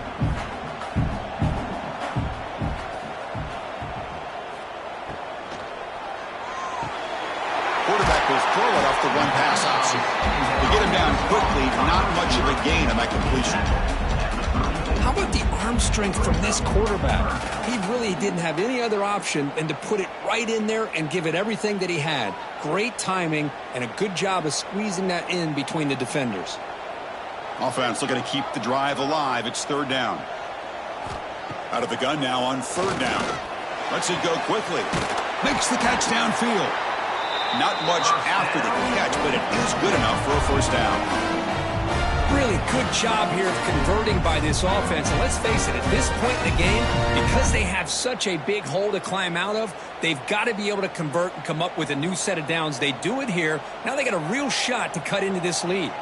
Speaker 1: Quarterback will throw it off the one-pass option. To get him down quickly, not much of a gain on that completion.
Speaker 2: How about the arm strength from this quarterback? He really didn't have any other option than to put it right in there and give it everything that he had. Great timing and a good job of squeezing that in between the defenders.
Speaker 1: Offense looking to keep the drive alive. It's 3rd down. Out of the gun now on 3rd down. Lets it go quickly. Makes the catch downfield. Not much after the catch, but it is good enough for a 1st down.
Speaker 2: Really good job here of converting by this offense. And let's face it, at this point in the game, because they have such a big hole to climb out of, they've got to be able to convert and come up with a new set of downs. They do it here. Now they got a real shot to cut into this lead.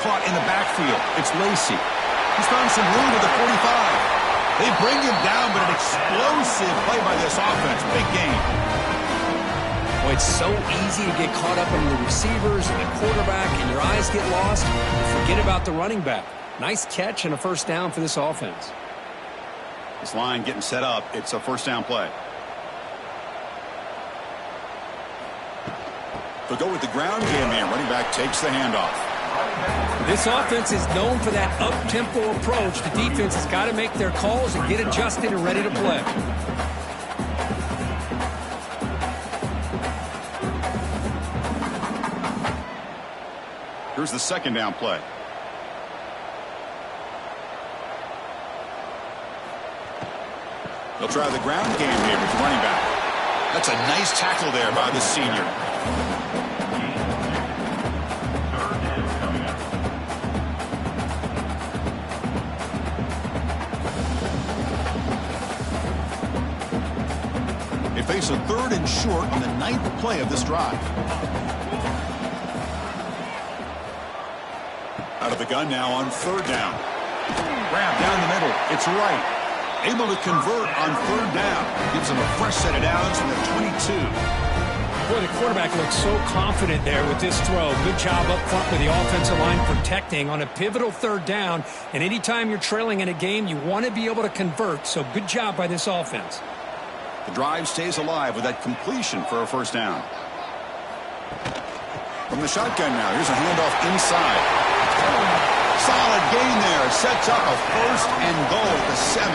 Speaker 1: Caught in the backfield. It's Lacey. He's found some room to the 45. They bring him down, but an explosive play by this offense. Big gain.
Speaker 2: Well, it's so easy to get caught up in the receivers and the quarterback, and your eyes get lost. Forget about the running back. Nice catch and a first down for this offense.
Speaker 1: This line getting set up. It's a first down play. They'll go with the ground game here. Running back takes the handoff.
Speaker 2: This offense is known for that up-tempo approach. The defense has got to make their calls and get adjusted and ready to play.
Speaker 1: Here's the second down play. They'll try the ground game here with the running back. That's a nice tackle there by the senior. They face a 3rd and short on the 9th play of this drive. Out of the gun now on 3rd down. Grab down the middle. It's right. Able to convert on 3rd down. Gives them a fresh set of downs from the 22.
Speaker 2: Boy, the quarterback looks so confident there with this throw. Good job up front with the offensive line protecting on a pivotal 3rd down. And anytime you're trailing in a game, you want to be able to convert. So good job by this offense.
Speaker 1: The drive stays alive with that completion for a first down. From the shotgun now, here's a handoff inside. Solid gain there. Sets up a 1st and goal at the 7.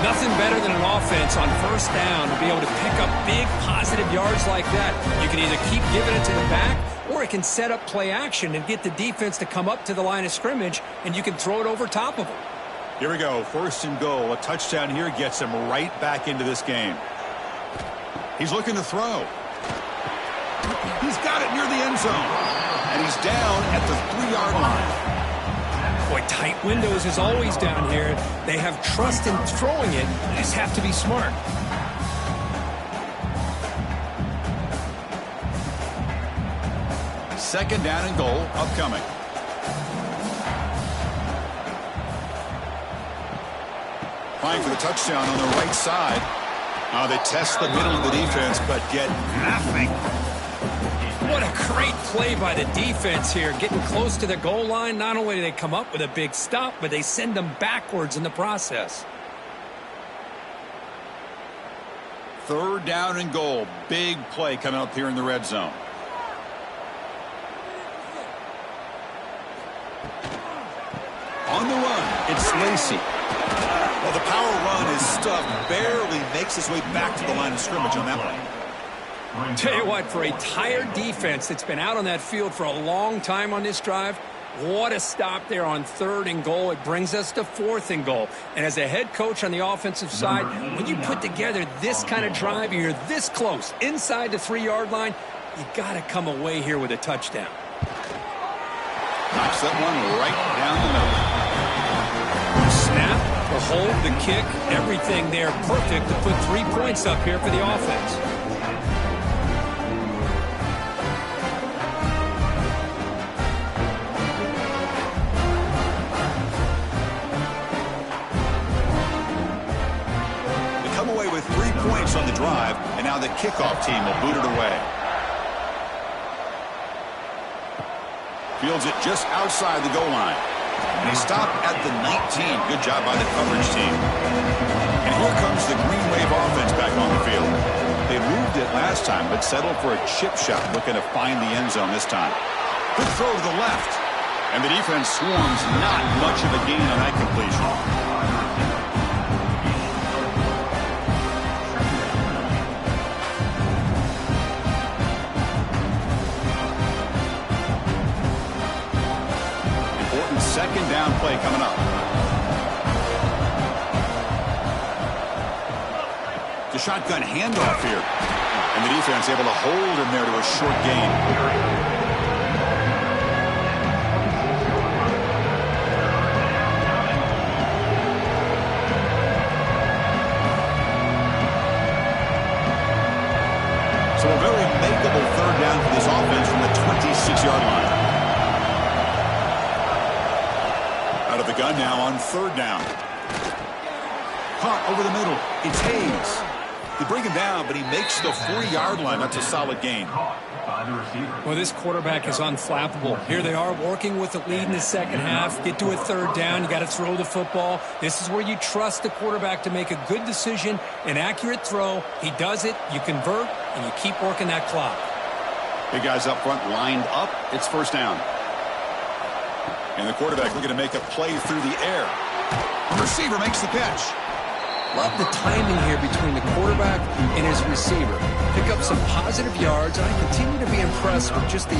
Speaker 2: Nothing better than an offense on 1st down to be able to pick up big positive yards like that. You can either keep giving it to the back, or it can set up play action and get the defense to come up to the line of scrimmage, and you can throw it over top of them.
Speaker 1: Here we go. 1st and goal. A touchdown here gets him right back into this game. He's looking to throw. He's got it near the end zone. And he's down at the 3-yard line.
Speaker 2: Boy, tight windows is always down here. They have trust in throwing it. They just have to be smart.
Speaker 1: Second down and goal upcoming. Applying for the touchdown on the right side. They test the middle of the defense, but get nothing.
Speaker 2: What a great play by the defense here. Getting close to the goal line. Not only do they come up with a big stop, but they send them backwards in the process.
Speaker 1: 3rd down and goal. Big play coming up here in the red zone. On the run, it's Lacey. Well, the power run is stuffed. Barely makes his way back to the line of scrimmage on that one.
Speaker 2: Tell you what, for a tired defense that's been out on that field for a long time on this drive, what a stop there on 3rd and goal. It brings us to 4th and goal. And as a head coach on the offensive side, when you put together this kind of drive and you're this close inside the 3-yard line, you got to come away here with a touchdown.
Speaker 1: Knocks that one right down the middle.
Speaker 2: Snap, the hold, the kick, everything there perfect to put 3 points up here for the offense.
Speaker 1: Points on the drive, and now the kickoff team will boot it away. Fields it just outside the goal line. And he stopped at the 19. Good job by the coverage team. And here comes the Green Wave offense back on the field. They moved it last time, but settled for a chip shot, looking to find the end zone this time. Good throw to the left. And the defense swarms. Not much of a gain on that completion. Second down play coming up. The shotgun handoff here. And the defense able to hold him there to a short gain. So a very makeable 3rd down for this offense from the 26-yard line. Out of the gun now on 3rd down. Caught over the middle. It's Hayes. They bring him down, but he makes the 40-yard line. That's a solid gain.
Speaker 2: Well, this quarterback is unflappable. Here they are working with the lead in the second half. Get to a third down. You got to throw the football. This is where you trust the quarterback to make a good decision, an accurate throw. He does it. You convert, and you keep working that clock.
Speaker 1: Big guys up front lined up. It's first down. And the quarterback looking to make a play through the air. The receiver makes the catch.
Speaker 2: Love the timing here between the quarterback and his receiver. Pick up some positive yards, and I continue to be impressed with just the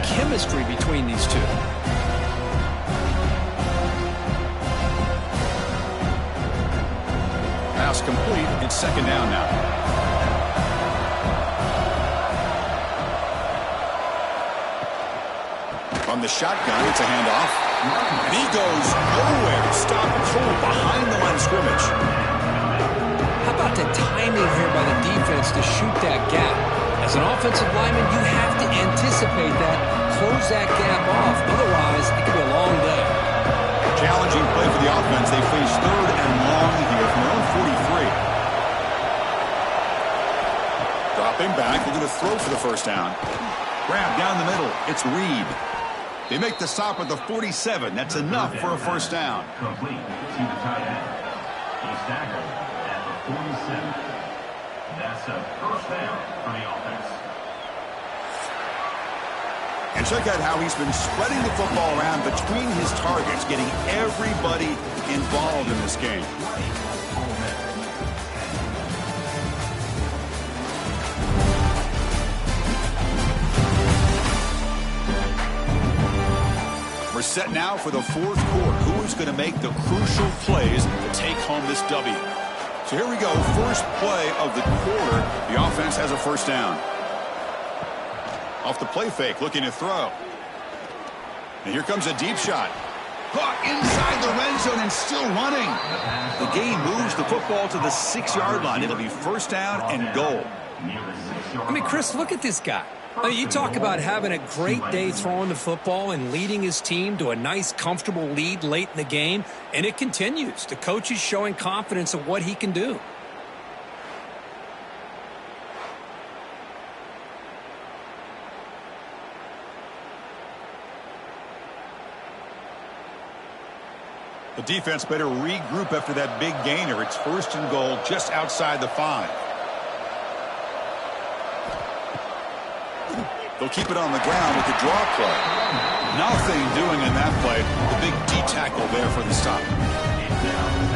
Speaker 2: chemistry between these two.
Speaker 1: Pass complete. It's second down now. From the shotgun, it's a handoff. And he goes nowhere. Stop and hold behind the line of scrimmage.
Speaker 2: How about the timing here by the defense to shoot that gap? As an offensive lineman, you have to anticipate that, close that gap off. Otherwise, it could be a long day.
Speaker 1: Challenging play for the offense. They face third and long here from their own 43. Dropping back. They're going to throw for the first down. Grab down the middle. It's Reed. They make the stop at the 47. That's enough for a first down.
Speaker 3: Complete to the tight end. He's tackled at the 47. That's a first down for the offense.
Speaker 1: And check out how he's been spreading the football around between his targets, getting everybody involved in this game. We're set now for the fourth quarter. Who is going to make the crucial plays to take home this W? So here we go. First play of the quarter. The offense has a first down. Off the play fake, looking to throw. And here comes a deep shot. Caught inside the red zone and still running. The game moves the football to the 6-yard line. It'll be first down and goal.
Speaker 2: I mean, Chris, look at this guy. I mean, you talk about having a great day throwing the football and leading his team to a nice, comfortable lead late in the game, and it continues. The coach is showing confidence of what he can do.
Speaker 1: The defense better regroup after that big gainer. It's first and goal just outside the 5. They'll keep it on the ground with the draw play. Nothing doing in that play. The big D tackle there for the stop.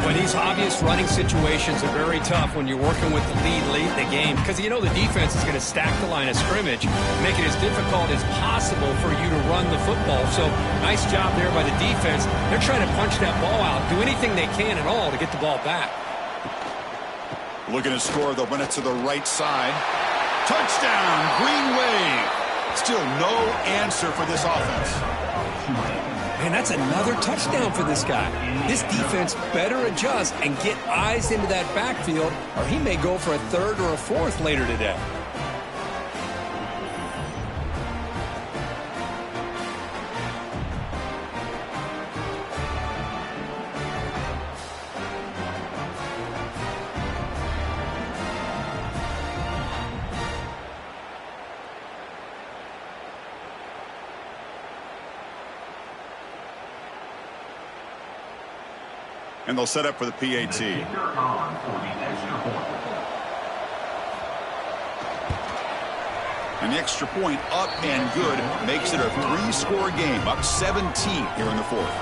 Speaker 2: Well, these obvious running situations are very tough when you're working with the lead late in the game because you know the defense is going to stack the line of scrimmage, make it as difficult as possible for you to run the football. So nice job there by the defense. They're trying to punch that ball out, do anything they can at all to get the ball back.
Speaker 1: Looking to score, they'll run it to the right side. Touchdown, Green Wave. Still no answer for this offense.
Speaker 2: Man, that's another touchdown for this guy. This defense better adjust and get eyes into that backfield, or he may go for a third or a fourth later today.
Speaker 1: And they'll set up for the PAT. And the extra point up and good makes it a 3-score game. Up 17 here in the fourth.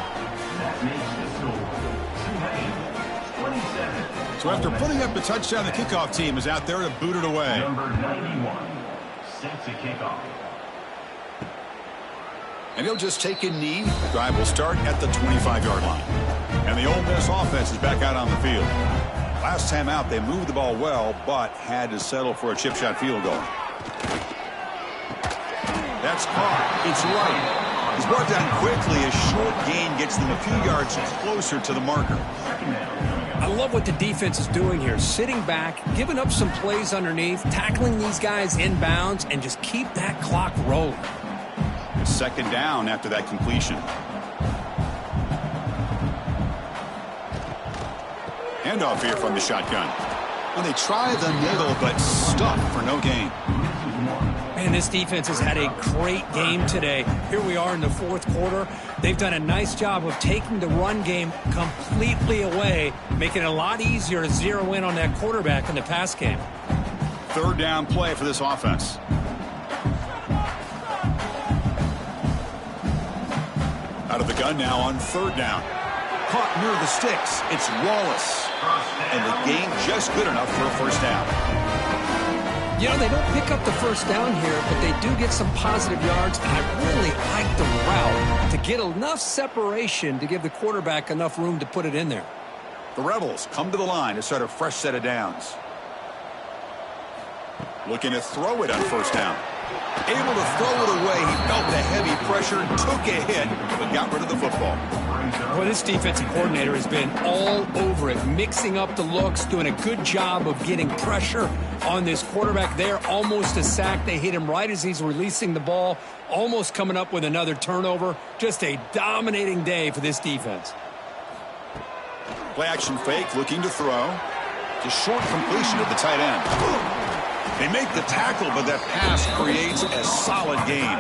Speaker 1: So after putting up the touchdown, the kickoff team is out there to boot it away.
Speaker 3: Number 91, set to kick off.
Speaker 1: And he'll just take a knee. The drive will start at the 25-yard line. And the Ole Miss offense is back out on the field. Last time out, they moved the ball well, but had to settle for a chip shot field goal. That's caught. It's right. He's brought down quickly. A short gain gets them a few yards closer to the marker.
Speaker 2: I love what the defense is doing here. Sitting back, giving up some plays underneath, tackling these guys inbounds, and just keep that clock rolling.
Speaker 1: Second down after that completion. Handoff here from the shotgun. Well, they try the middle, but stuck for no gain.
Speaker 2: Man, this defense has had a great game today. Here we are in the fourth quarter. They've done a nice job of taking the run game completely away, making it a lot easier to zero in on that quarterback in the pass game.
Speaker 1: Third down play for this offense. Out of the gun now on third down. Caught near the sticks. It's Wallace. And the gain just good enough for a first down.
Speaker 2: You know, they don't pick up the first down here, but they do get some positive yards. And I really like the route to get enough separation to give the quarterback enough room to put it in there.
Speaker 1: The Rebels come to the line to start a fresh set of downs. Looking to throw it on first down. Able to throw it away. He felt the heavy pressure, took a hit, but got rid of the football.
Speaker 2: Well, this defensive coordinator has been all over it, mixing up the looks, doing a good job of getting pressure on this quarterback there. Almost a sack. They hit him right as he's releasing the ball, almost coming up with another turnover. Just a dominating day for this defense.
Speaker 1: Play action fake, looking to throw. Just short completion of the tight end. They make the tackle, but that pass creates a solid gain.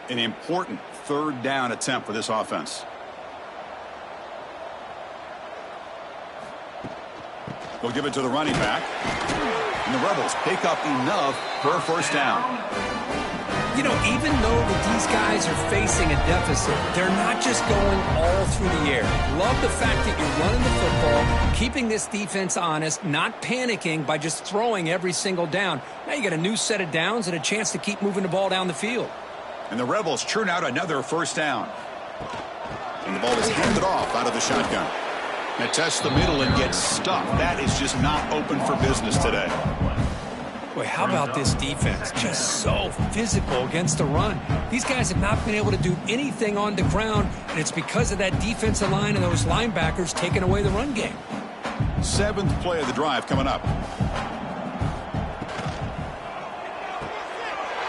Speaker 1: An important third down attempt for this offense. They'll give it to the running back. And the Rebels pick up enough for a first down.
Speaker 2: You know, even though that these guys are facing a deficit, they're not just going all through the air. Love the fact that you're running the football, keeping this defense honest, not panicking by just throwing every single down. Now you got a new set of downs and a chance to keep moving the ball down the field.
Speaker 1: And the Rebels churn out another first down. And the ball is handed off out of the shotgun. Now tests the middle and gets stuck. That is just not open for business today.
Speaker 2: Boy, how about this defense? Just so physical against the run. These guys have not been able to do anything on the ground, and it's because of that defensive line and those linebackers taking away the run game.
Speaker 1: Seventh play of the drive coming up.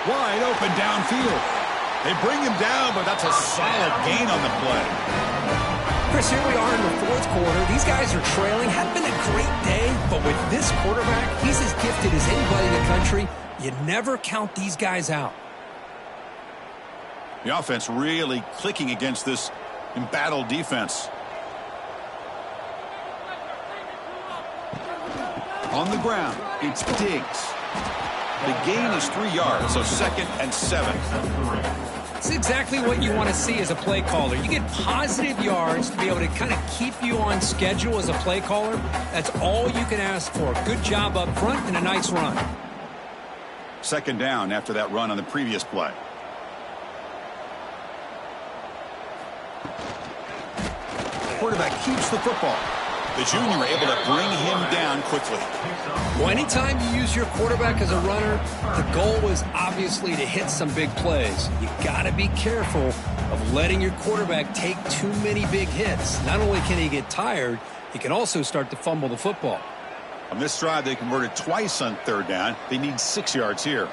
Speaker 1: Wide open downfield. They bring him down, but that's a solid gain on the play.
Speaker 2: Chris, here we are in the fourth quarter. These guys are trailing. Had been a great day, but with this quarterback, he's as gifted as anybody in the country. You never count these guys out.
Speaker 1: The offense really clicking against this embattled defense. On the ground, it's Diggs. The gain is 3 yards, so 2nd and 7.
Speaker 2: It's exactly what you want to see as a play caller. You get positive yards to be able to kind of keep you on schedule as a play caller. That's all you can ask for. Good job up front and a nice run.
Speaker 1: 2nd down after that run on the previous play. Quarterback keeps the football. The junior able to bring him down quickly.
Speaker 2: Well, anytime you use your quarterback as a runner, the goal is obviously to hit some big plays. You got to be careful of letting your quarterback take too many big hits. Not only can he get tired, he can also start to fumble the football.
Speaker 1: On this drive, they converted twice on 3rd down. They need 6 yards here.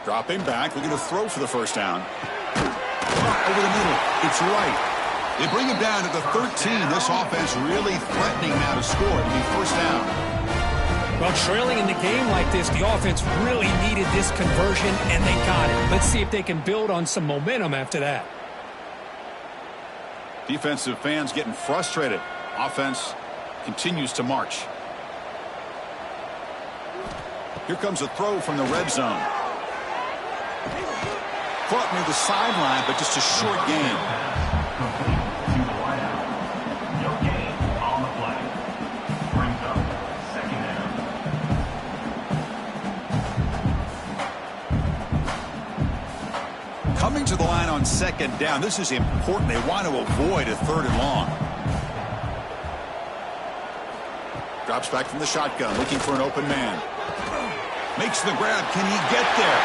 Speaker 1: Dropping back, looking to throw for the first down. Over the middle, it's right. They bring him down to the 13. This offense really threatening now to score. It'll be first down.
Speaker 2: Well, trailing in the game like this, the offense really needed this conversion, and they got it. Let's see if they can build on some momentum after that.
Speaker 1: Defensive fans getting frustrated. Offense continues to march. Here comes a throw from the red zone. Caught near the sideline, but just a short gain. Coming to the line on 2nd down. This is important. They want to avoid a 3rd and long. Drops back from the shotgun, looking for an open man. Makes the grab. Can he get there?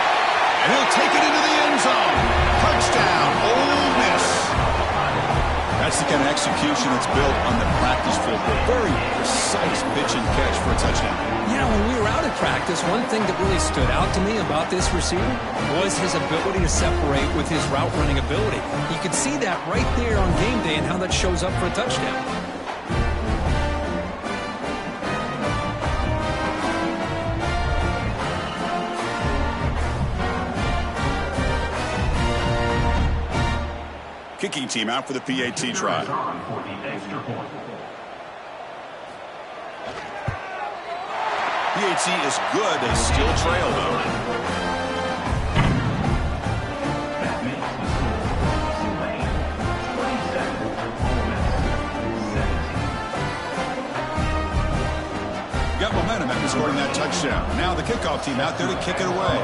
Speaker 1: And he'll take it into the end zone. Touchdown, Ole Miss. That's the kind of execution that's built on the practice field. A very precise pitch and catch for a touchdown.
Speaker 2: Yeah, when we were out at practice, one thing that really stood out to me about this receiver was his ability to separate with his route running ability. You could see that right there on game day and how that shows up for a touchdown.
Speaker 1: Kicking team out for the PAT try. PAT is good. They still trail, though.
Speaker 3: That makes the score Tulane 27, Ole Miss 17.
Speaker 1: Got momentum after scoring that touchdown. Now the kickoff team out there to kick it away.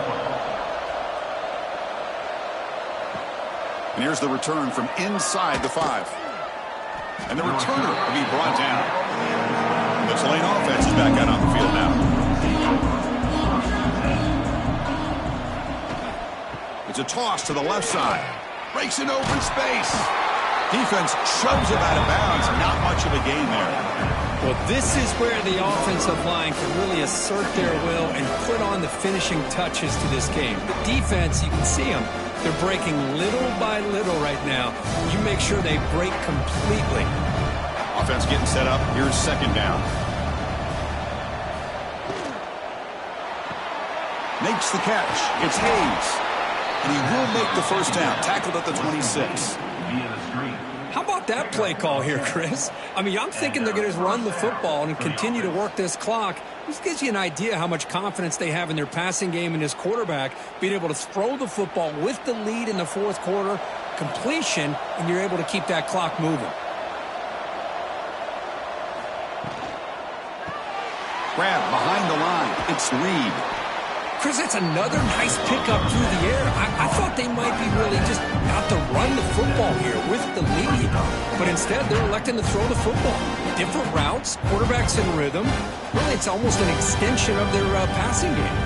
Speaker 1: And here's the return from inside the 5. And the returner will be brought down. The Tulane offense is back out on the field now. It's a toss to the left side. Breaks an open space. Defense shoves it out of bounds. Not much of a gain there.
Speaker 2: Well, this is where the offensive line can really assert their will and put on the finishing touches to this game. The defense, you can see them. They're breaking little by little right now. You make sure they break completely.
Speaker 1: Offense getting set up. Here's second down. Makes the catch. It's Hayes. And he will make the first down. Tackled at the 26.
Speaker 2: How about that play call here, Chris? I mean, I'm thinking they're going to just run the football and continue to work this clock. This gives you an idea how much confidence they have in their passing game and his quarterback being able to throw the football with the lead in the fourth quarter, completion, and you're able to keep that clock moving.
Speaker 1: Grab behind the line. It's Reed.
Speaker 2: Chris, that's another nice pickup through the air. I thought they might be really just out to run the football here with the lead. But instead, they're electing to throw the football. Different routes, quarterbacks in rhythm. Really, it's almost an extension of their passing game.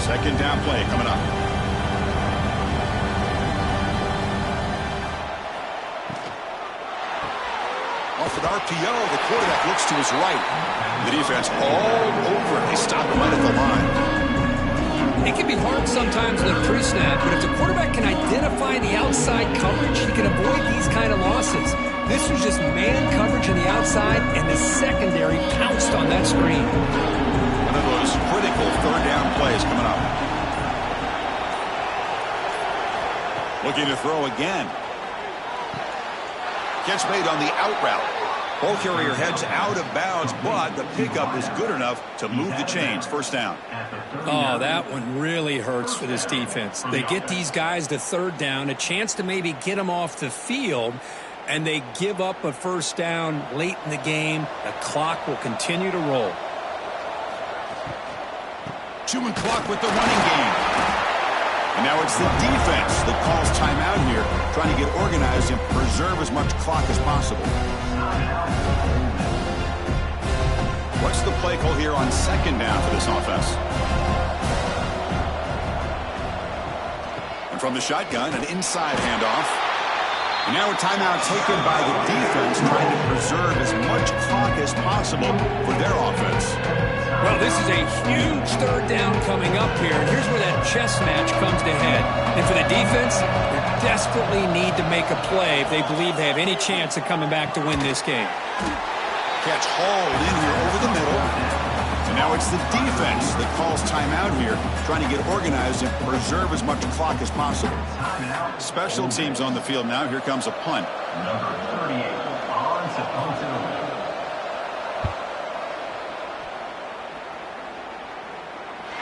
Speaker 1: Second down play coming up. Off an RPO, the quarterback looks to his right. The defense all over. They stop him right at the line.
Speaker 2: It can be hard sometimes in the pre-snap, but if the quarterback can identify the outside coverage, he can avoid these kind of losses. This was just man coverage on the outside, and the secondary pounced on that screen.
Speaker 1: One of those critical third down plays coming up. Looking to throw again. Catch made on the out route. Ball carrier heads out of bounds, but the pickup is good enough to move the chains. First down.
Speaker 2: Oh, that one really hurts for this defense. They get these guys to third down, a chance to maybe get them off the field, and they give up a first down late in the game. The clock will continue to roll.
Speaker 1: Chewing clock with the running game. And now it's the defense that calls timeout here, trying to get organized and preserve as much clock as possible. What's the play call here on second down for this offense? And from the shotgun, an inside handoff. And now a timeout taken by the defense, trying to preserve as much clock as possible for their offense.
Speaker 2: Well, this is a huge third down coming up here. And here's where that chess match comes to head. And for the defense, they desperately need to make a play if they believe they have any chance of coming back to win this game.
Speaker 1: Catch hauled in here over the middle. And now it's the defense that calls timeout here, trying to get organized and preserve as much clock as possible. Special teams on the field now. Here comes a punt.
Speaker 3: Number 38, on to punt.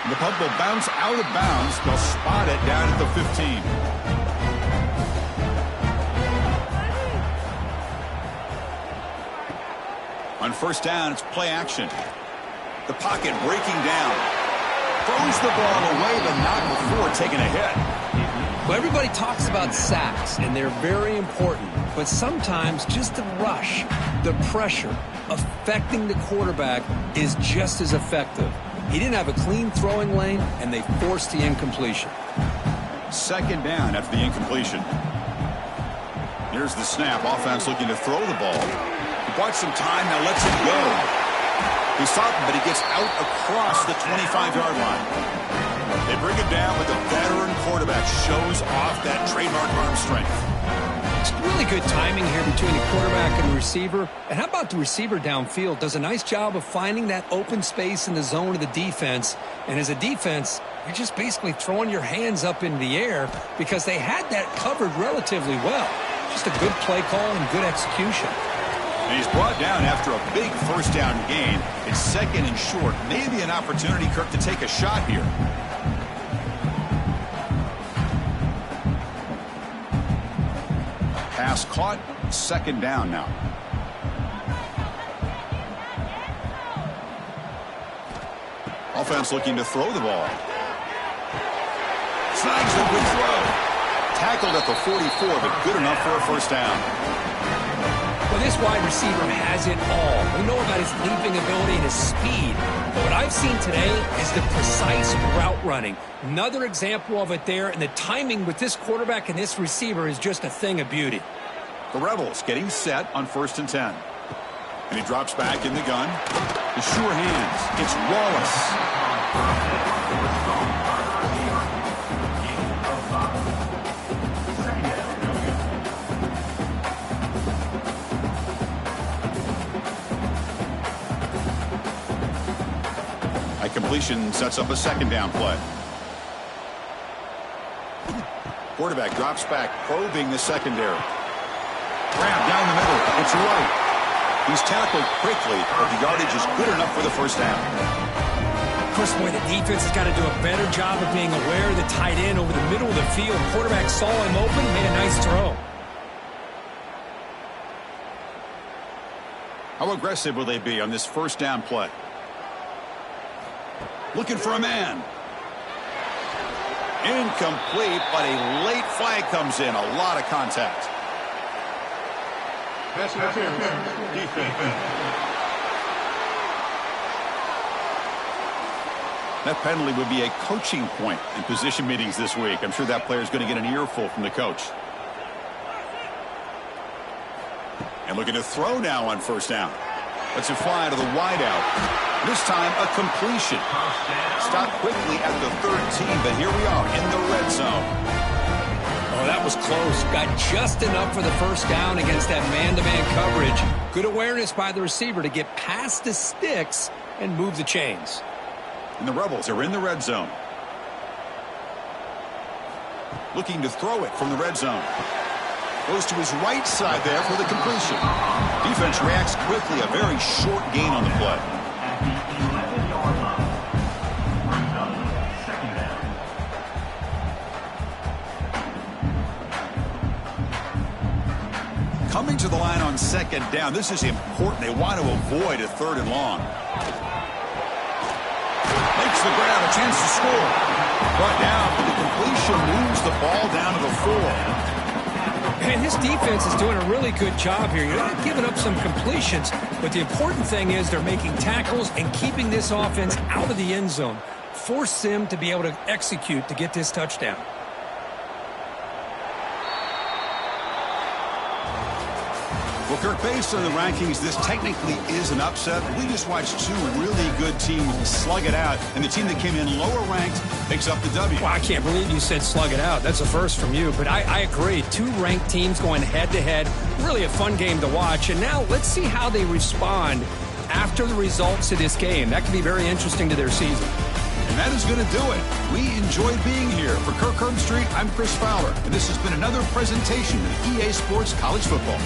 Speaker 1: The punt will bounce out of bounds. They'll spot it down at the 15. On first down, it's play action. The pocket breaking down. Throws the ball away, but not before taking a hit.
Speaker 2: Well, everybody talks about sacks, and they're very important. But sometimes just the rush, the pressure, affecting the quarterback is just as effective. He didn't have a clean throwing lane, and they forced the incompletion.
Speaker 1: Second down after the incompletion. Here's the snap. Offense looking to throw the ball. He bought some time, now lets it go. He's stopped, but he gets out across the 25-yard line. They bring it down, but the veteran quarterback shows off that trademark arm strength.
Speaker 2: It's really good timing here between the quarterback and the receiver. And how about the receiver downfield? Does a nice job of finding that open space in the zone of the defense. And as a defense, you're just basically throwing your hands up in the air because they had that covered relatively well. Just a good play call and good execution.
Speaker 1: And he's brought down after a big first down gain. It's second and short. Maybe an opportunity, Kirk, to take a shot here. Pass caught, second down now. Offense looking to throw the ball. Snags a good throw. Tackled at the 44, but good enough for a first down.
Speaker 2: Well, this wide receiver has it all. We know about his leaping ability and his speed. But what I've seen today is the precise route running. Another example of it there, and the timing with this quarterback and this receiver is just a thing of beauty.
Speaker 1: The Rebels getting set on 1st and 10. And he drops back in the gun. The sure hands. It's Wallace. Completion sets up a second down play. Quarterback drops back, probing the secondary. Grab down the middle. It's right. He's tackled quickly, but the yardage is good enough for the first down.
Speaker 2: Chris, boy, the defense has got to do a better job of being aware of the tight end over the middle of the field. Quarterback saw him open, made a nice throw.
Speaker 1: How aggressive will they be on this first down play? Looking for a man. Incomplete, but a late flag comes in. A lot of contact.
Speaker 3: Pass interference. Defense.
Speaker 1: That penalty would be a coaching point in position meetings this week. I'm sure that player is going to get an earful from the coach. And looking to throw now on first down. Let's it fly to the wideout. This time a completion. Stopped quickly at the 13, but here we are in the red zone.
Speaker 2: Oh, that was close. Got just enough for the first down against that man-to-man coverage. Good awareness by the receiver to get past the sticks and move the chains.
Speaker 1: And the Rebels are in the red zone. Looking to throw it from the red zone. Goes to his right side there for the completion. Defense reacts quickly. A very short gain on the play.
Speaker 3: At the 11-yard line. Brings up second down.
Speaker 1: Coming to the line on second down. This is important. They want to avoid a third and long. Makes the grab, a chance to score. Brought down for the completion. Moves the ball down to the 4.
Speaker 2: And his defense is doing a really good job here. You're not giving up some completions, but the important thing is they're making tackles and keeping this offense out of the end zone. Force them to be able to execute to get this touchdown.
Speaker 1: Well, Kirk, based on the rankings, this technically is an upset. We just watched two really good teams slug it out, and the team that came in lower ranked picks up the W.
Speaker 2: Well, I can't believe you said slug it out. That's a first from you, but I agree. Two ranked teams going head-to-head. Really a fun game to watch. And now let's see how they respond after the results of this game. That could be very interesting to their season.
Speaker 1: And that is going to do it. We enjoyed being here. For Kirk Herbstreit, I'm Chris Fowler, and this has been another presentation of EA Sports College Football.